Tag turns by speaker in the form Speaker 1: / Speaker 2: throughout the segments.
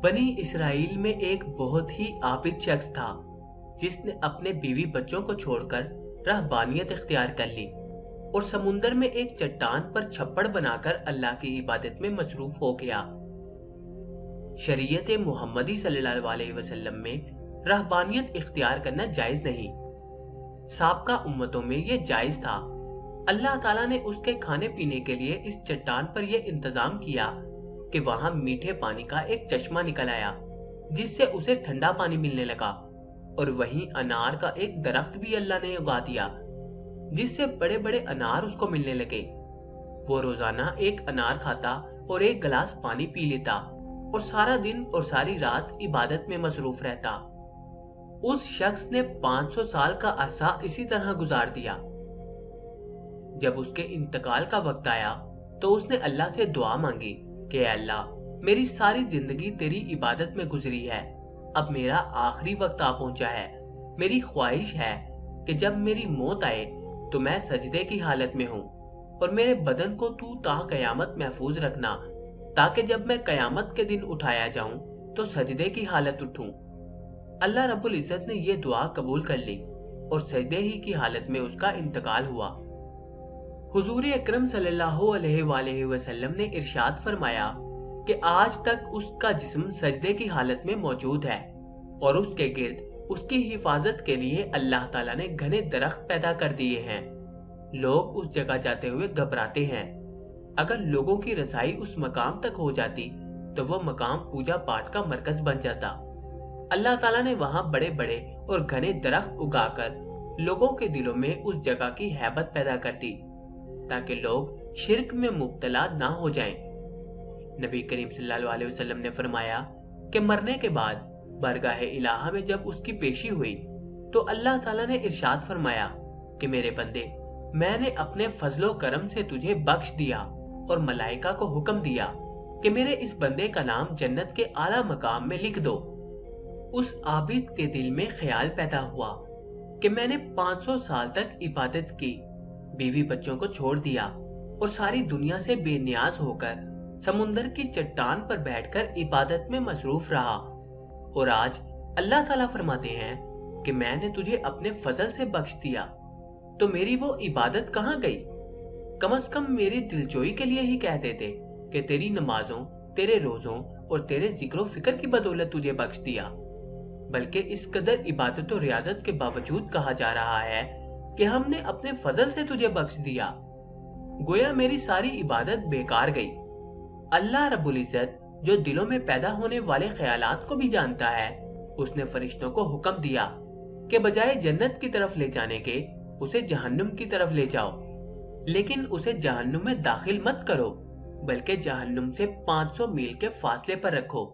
Speaker 1: बनी इसराइल में एक बहुत ही आबिद शख्स था जिसने अपने बीवी बच्चों को छोड़कर रहबानियत इख्तियार कर ली और समुंदर में एक चट्टान पर छप्पड़ बनाकर अल्लाह की इबादत में मसरूफ हो गया। शरीयत मुहम्मदी सल्लल्लाहु अलैहि वसल्लम में रहबानियत इख्तियार करना जायज नहीं। साबका उम्मतों में यह जायज था। अल्लाह ताला ने उसके खाने पीने के लिए इस चट्टान पर यह इंतजाम किया कि वहां मीठे पानी का एक चश्मा निकल आया जिससे उसे ठंडा पानी मिलने लगा, और वहीं अनार का एक दरख्त भी अल्लाह ने उगा दिया जिससे बड़े बड़े अनार उसको मिलने लगे। वो रोजाना एक अनार खाता और एक गिलास पानी पी लेता और सारा दिन और सारी रात इबादत में मसरूफ रहता। उस शख्स ने 500 साल का अरसा इसी तरह गुजार दिया। जब उसके इंतकाल का वक्त आया तो उसने अल्लाह से दुआ मांगी कि अल्लाह, मेरी सारी जिंदगी तेरी इबादत में गुजरी है, अब मेरा आखिरी वक्त आ पहुंचा है। मेरी ख्वाहिश है कि जब मेरी मौत आए तो मैं सजदे की हालत में हूँ और मेरे बदन को तू ता कयामत महफूज रखना, ताकि जब मैं कयामत के दिन उठाया जाऊं तो सजदे की हालत उठूं। अल्लाह रब्बुल इज्जत ने यह दुआ कबूल कर ली और सजदे ही की हालत में उसका इंतकाल हुआ। हुजूर अकरम सल्लल्लाहु अलैहि वसल्लम ने इरशाद फरमाया कि आज तक उसका जिस्म सजदे की हालत में मौजूद है और उसके गिर्द उसकी हिफाजत के लिए अल्लाह ताला ने घने दरख्त पैदा कर दिए हैं। लोग उस जगह जाते हुए घबराते हैं। अगर लोगों की रसाई उस मकाम तक हो जाती तो वो मकाम पूजा पाठ का मरकज बन जाता। अल्लाह ताला ने वहां बड़े बड़े और घने दरख्त उगाकर लोगों के दिलों में उस जगह की हैबत पैदा कर दी ताकि लोग शिर्क में मुब्तला ना हो जाएं। नबी करीम सल्लल्लाहु अलैहि वसल्लम ने फरमाया कि मरने के बाद बरगाह इलाहा में जब उसकी पेशी हुई तो अल्लाह ताला ने इरशाद फरमाया कि मेरे बंदे, मैंने अपने फजलो करम से तुझे बख्श दिया और मलाइका को हुक्म दिया कि मेरे इस बंदे का नाम जन्नत के आला मकाम में लिख दो। उस आबिद के दिल में ख्याल पैदा हुआ कि मैंने 500 साल तक इबादत की, बीवी बच्चों को छोड़ दिया और सारी दुनिया से बेनियाज होकर समुंदर की चट्टान पर बैठकर इबादत में मसरूफ रहा, और आज अल्लाह ताला फरमाते हैं कि मैंने तुझे अपने फजल से बख्श दिया, तो मेरी वो इबादत कहाँ गई? कम से कम मेरी दिलजोई के लिए ही कह देते कि तेरी नमाजों, तेरे रोजों और तेरे जिक्र फिक्र की बदौलत तुझे बख्श दिया। बल्कि इस कदर इबादत और रियाजत के बावजूद कहा जा रहा है कि हमने अपने फजल से तुझे बख्श दिया। गोया मेरी सारी इबादत बेकार गई। अल्लाह रब्बुल इज्जत जो दिलों में पैदा होने वाले ख्यालात को भी जानता है, उसने फरिश्तों को हुक्म दिया कि बजाय जन्नत की तरफ ले जाने के उसे जहन्नुम की तरफ ले जाओ, लेकिन उसे जहन्नुम में दाखिल मत करो, बल्कि जहन्नुम से 500 मील के फासले पर रखो,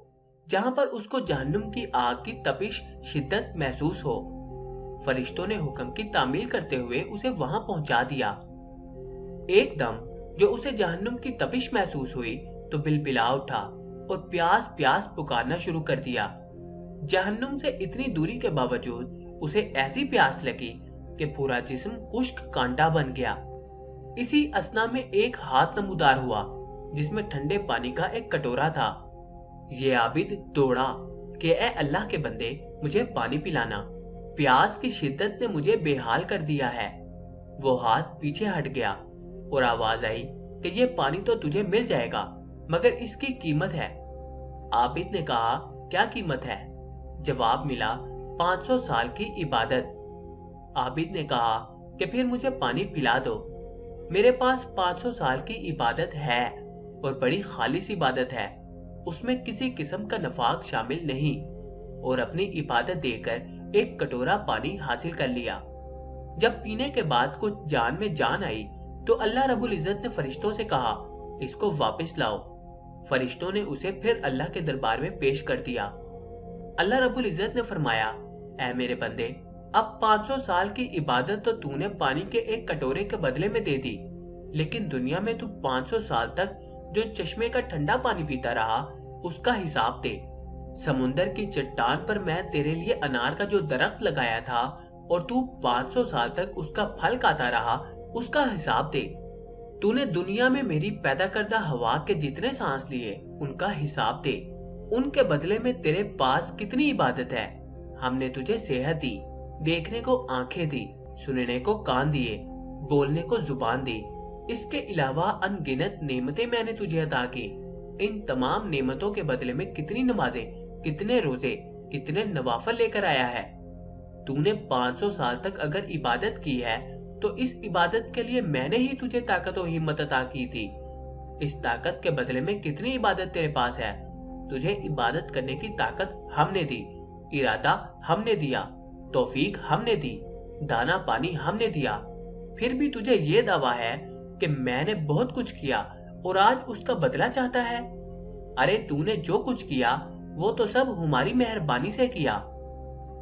Speaker 1: जहां पर उसको जहन्नुम की आग की तपिश शिद्दत महसूस हो। फरिश्तों ने हुक्म की तामील करते हुए उसे वहां पहुंचा दिया। एकदम जो उसे जहन्नुम की तपिश महसूस हुई तो बिलबिला उठा और प्यास प्यास पुकारना शुरू कर दिया। जहन्नुम से इतनी दूरी के बावजूद उसे ऐसी प्यास लगी कि पूरा जिस्म खुश्क कांटा बन गया। इसी असना में एक हाथ नमूदार हुआ जिसमें ठंडे पानी का एक कटोरा था। ये आबिद दौड़ा कि ए अल्लाह के बंदे, मुझे पानी पिलाना, प्यास की शिद्दत ने मुझे बेहाल कर दिया है। वो हाथ पीछे हट गया और आवाज आई कि ये पानी तो तुझे मिल जाएगा, मगर इसकी कीमत है। आबिद ने कहा, क्या कीमत है? जवाब मिला, 500 साल की इबादत। आबिद ने कहा कि फिर मुझे पानी पिला दो। मेरे पास 500 साल की इबादत है और बड़ी खालिस इबादत है, उसमें किसी किस्म का नफाक शामिल नहीं, और अपनी इबादत देकर एक कटोरा पानी हासिल कर लिया। जब पीने के बाद कुछ जान में जान आई तो अल्लाह रब्बुल इज्जत ने फरिश्तों से कहा, इसको वापस लाओ। फरिश्तों ने उसे फिर अल्लाह के दरबार में पेश कर दिया। अल्लाह रब्बुल इज्जत ने फरमाया, ऐ मेरे बंदे, अब 500 साल की इबादत तो तूने पानी के एक कटोरे के बदले में दे दी, लेकिन दुनिया में तू 500 साल तक जो चश्मे का ठंडा पानी पीता रहा उसका हिसाब दे। समुंदर की चट्टान पर मैं तेरे लिए अनार का जो दरख्त लगाया था और तू 500 साल तक उसका फल खाता रहा, उसका हिसाब दे। तूने दुनिया में मेरी पैदा करदा हवा के जितने सांस लिए उनका हिसाब दे। उनके बदले में तेरे पास कितनी इबादत है। हमने तुझे सेहत दी, देखने को आंखें दी, सुनने को कान दिए, बोलने को जुबान दी। इसके अलावा अनगिनत नेमतें मैंने तुझे अता की। इन तमाम नेमतों के बदले में कितनी नमाजें, कितने रोजे, कितने नवाफल लेकर आया है। तूने 500 साल तक अगर इबादत की है तो इस इबादत के लिए मैंने ही तुझे ताकत और हिम्मत अता की थी। इस ताकत के बदले में कितनी इबादत तेरे पास है। तुझे इबादत करने की ताकत हमने दी, इरादा हमने दिया, तौफीक हमने दी, दाना पानी हमने दिया। फिर भी तुझे ये दावा है कि मैंने बहुत कुछ किया और आज उसका बदला चाहता है। अरे तूने जो कुछ किया वो तो सब हमारी मेहरबानी से किया।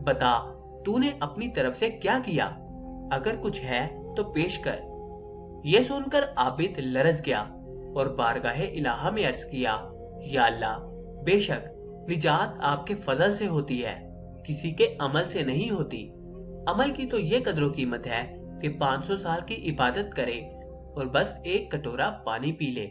Speaker 1: बता तूने अपनी तरफ से क्या किया, अगर कुछ है तो पेश कर। ये सुनकर आबिद लरज गया और बारगाहे इलाहा में अर्ज किया, या अल्लाह, बेशक निजात आपके फजल से होती है, किसी के अमल से नहीं होती। अमल की तो ये कदर कीमत है कि 500 साल की इबादत करे और बस एक कटोरा पानी पी ले।